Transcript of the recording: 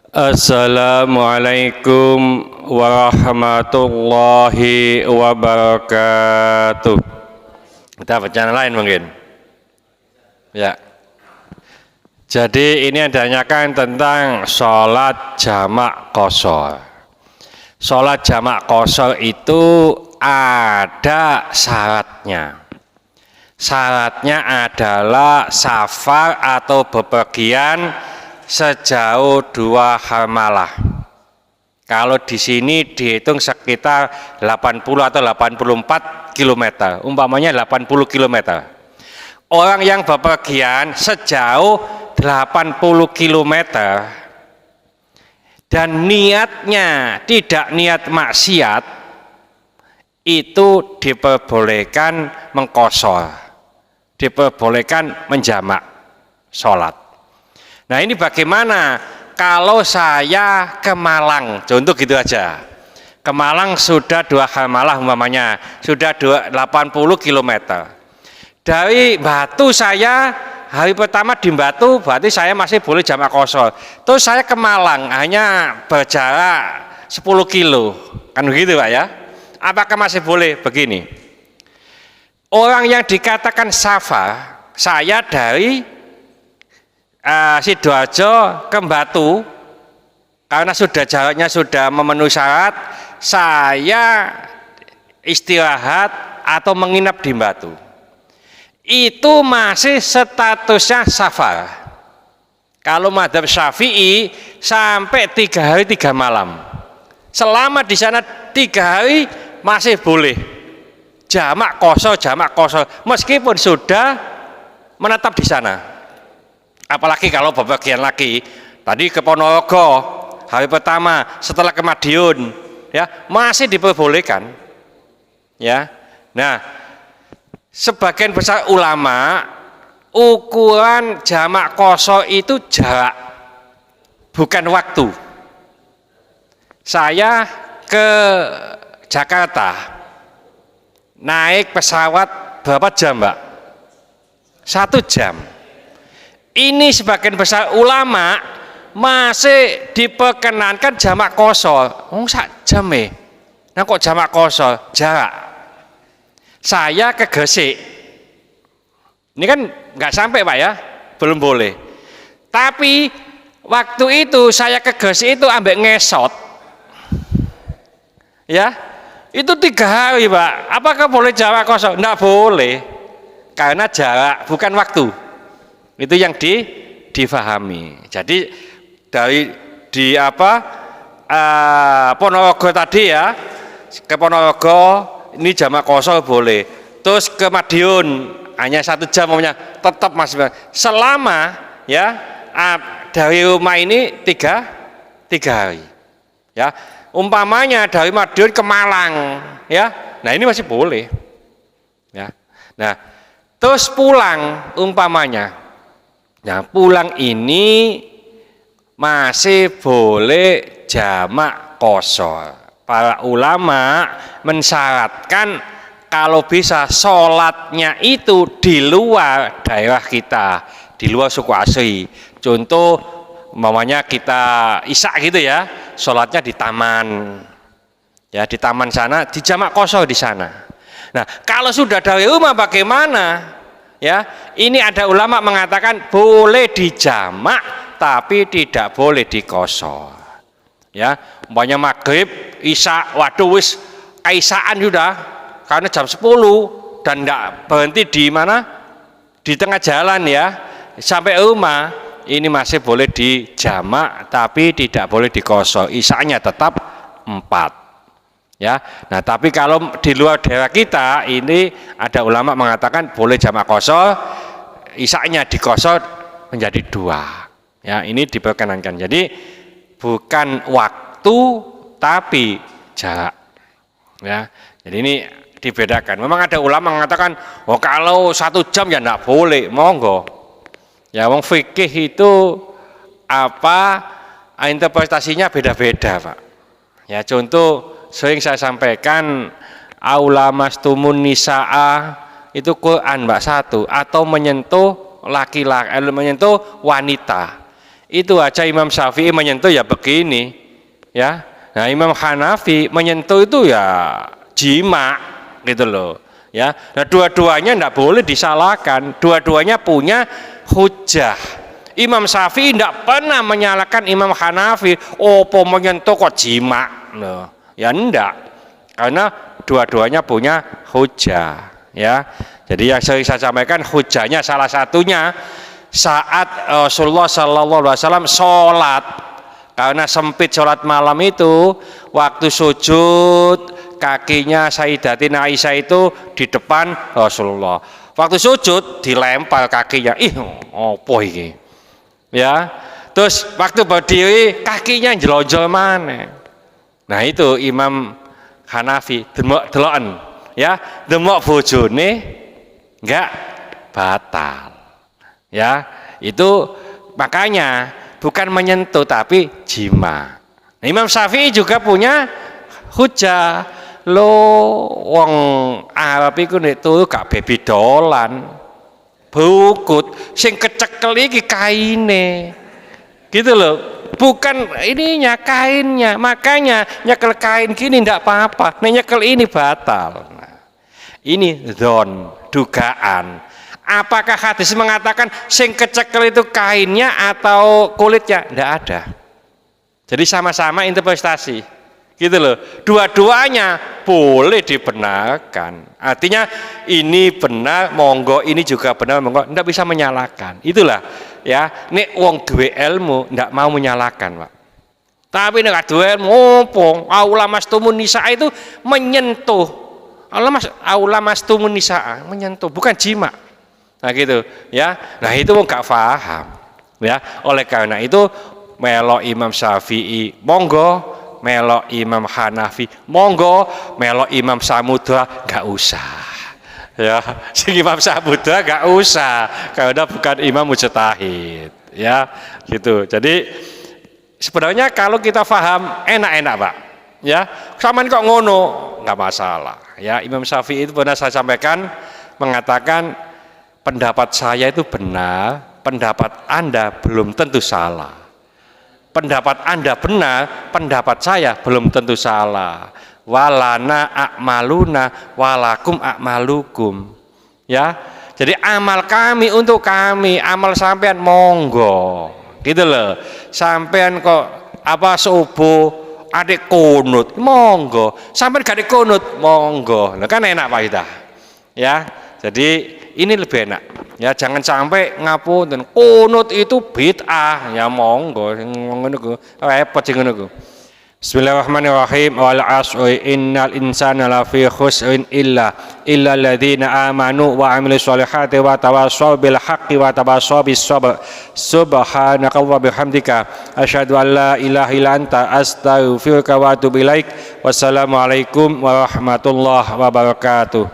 Assalamualaikum warahmatullahi wabarakatuh. Kita bacaan lain mungkin. Ya. Jadi ini ditanyakan tentang sholat jamak qashar. Sholat jamak qashar itu ada syaratnya. Syaratnya adalah safar atau bepergian sejauh 2 hamalah. Kalau di sini dihitung sekitar 80 atau 84 km, umpamanya 80 km. Orang yang bepergian sejauh 80 km dan niatnya tidak niat maksiat, itu diperbolehkan mengqashar, diperbolehkan menjamak sholat. Nah ini bagaimana kalau saya ke Malang, contoh gitu aja. Ke Malang sudah 2 hamalah umpamanya, sudah 80 km. Dari Batu saya, hari pertama di Batu, berarti saya masih boleh jamak qashar. Terus saya ke Malang, hanya berjarak 10 kilo, kan begitu Pak ya? Apakah masih boleh begini? Orang yang dikatakan safar, saya dari Sidoarjo ke Batu, karena sudah jaraknya sudah memenuhi syarat, saya istirahat atau menginap di Batu. Itu masih statusnya safar. Kalau mazhab Syafi'i sampai 3 hari 3 malam. Selama di sana 3 hari masih boleh jamak qashar meskipun sudah menetap di sana. Apalagi kalau bepergian lagi, tadi ke Ponorogo hari pertama, setelah ke Madiun, ya masih diperbolehkan, ya. Nah, sebagian besar ulama ukuran jamak qashar itu jarak, bukan waktu. Saya ke Jakarta naik pesawat berapa jam, Mbak? 1 jam. Ini sebagian besar ulama masih diperkenankan jamak qashar. Oh, 1 jam nah kok jamak qashar? Jarak. Saya ke Gresik, ini kan nggak sampai Pak ya, belum boleh. Tapi waktu itu saya ke Gresik itu ambek ngesot, ya itu 3 hari Pak. Apakah boleh jamak qashar? Nggak boleh, karena jarak bukan waktu. Itu yang difahami. Jadi dari Ponorogo tadi ya, ke Ponorogo ini jamak qashar boleh. Terus ke Madiun hanya 1 jam namanya, tetap masih selama ya dari rumah ini 3 hari. Ya, umpamanya dari Madiun ke Malang ya. Nah, ini masih boleh. Ya. Nah, terus pulang umpamanya. Nah, pulang ini masih boleh jamak qashar. Para ulama mensyaratkan kalau bisa sholatnya itu di luar daerah kita, di luar suku asli. Contoh, umpamanya kita isya gitu ya, sholatnya di taman, ya di taman sana, di jamak qashar di sana. Nah, kalau sudah dari rumah bagaimana? Ya, ini ada ulama mengatakan boleh dijamak tapi tidak boleh diqashar. Ya, umpamanya maghrib, isya, waduh wis kaisaan sudah, karena jam 10 dan enggak berhenti di mana? Di tengah jalan ya, sampai rumah, ini masih boleh dijamak tapi tidak boleh diqashar. Isyanya tetap 4. Ya, nah tapi kalau di luar daerah kita ini ada ulama mengatakan boleh jamak qashar, isyanya diqashar menjadi 2. Ya, ini diperkenankan. Jadi bukan waktu tapi jarak. Ya, jadi ini dibedakan. Memang ada ulama mengatakan, oh kalau 1 jam ya enggak boleh, monggo. Ya, wong fikih itu interpretasinya beda-beda, Pak. Ya, contoh sering saya sampaikan, aula mastumun nisaa itu Quran Mbak 1, atau menyentuh laki-laki, menyentuh wanita. Itu aja Imam Syafi'i menyentuh ya begini, ya. Nah Imam Hanafi menyentuh itu ya jima, gitu loh, ya. Nah dua-duanya tidak boleh disalahkan, dua-duanya punya hujah. Imam Syafi'i tidak pernah menyalahkan Imam Hanafi, oh menyentuh kok jima, loh. Ya enggak, karena dua-duanya punya hujah, ya. Jadi yang sering saya sampaikan hujahnya salah satunya saat Rasulullah Sallallahu Alaihi Wasallam sholat, karena sempit sholat malam itu, waktu sujud kakinya Sayyidatina Aisyah itu di depan Rasulullah. Waktu sujud dilempar kakinya, opo iki, ya. Terus waktu berdiri kakinya jelojol mana. Nah itu Imam Hanafi deloken, ya, demok bojone enggak batal. Ya, itu makanya bukan menyentuh tapi jima. Nah, Imam Syafi'i juga punya hujah. Lo wong Arab iku nek turu gak bebi dolan. Bukut sing kecekel iki kaine. Gitu loh. Bukan ininya kainnya. Makanya nyekel kain gini ndak apa-apa. Nek nyekel ini batal. Nah, ini dzon, dugaan. Apakah hadis mengatakan sing kecekel itu kainnya atau kulitnya? Tidak ada. Jadi sama-sama interpretasi, gitu loh. Dua-duanya boleh dibenarkan. Artinya ini benar, monggo, ini juga benar, monggo. Tidak bisa menyalahkan. Itulah, ya. Nek wong duwe ilmu, tidak mau menyalahkan, Pak. Tapi nek duwe ilmu, opo? Aula mastumun nisa itu menyentuh. Aula mastumun nisa menyentuh, bukan jima. Nah gitu, ya. Nah itu gak paham, ya. Oleh karena itu melok Imam Syafi'i monggo, melok Imam Hanafi monggo, melok Imam Samudra gak usah, ya. Si Imam Samudra gak usah karena bukan imam mujtahid, ya. Gitu. Jadi sebenarnya kalau kita paham enak-enak, Pak, ya. Saman kok ngono nggak masalah, ya. Imam Syafi'i itu pernah saya sampaikan mengatakan pendapat saya itu benar, pendapat Anda belum tentu salah. Pendapat Anda benar, pendapat saya belum tentu salah. Walana a'maluna walakum a'malukum. Ya. Jadi amal kami untuk kami, amal sampean monggo. Gitu loh. Sampean kok subuh adik kunut, monggo. Sampean gak adik kunut, monggo. Nah, kan enak Pak Ida. Ya. Jadi ini lebih enak, ya. Jangan sampai ngapunten kunut itu bid'ah, ya monggo ngono repot sing ngono. Bismillahirrahmanirrahim. Wal 'asri innal insana lafi khusrin illa alladziina aamanu wa 'amilus shalihati wa tawassaw bil haqqi wa tawassaw bis sabr. Subhanaka wa bihamdika asyhadu an la ilaha illa anta astaghfiruka wa atubu ilaik. Wassalamualaikum warahmatullahi wabarakatuh.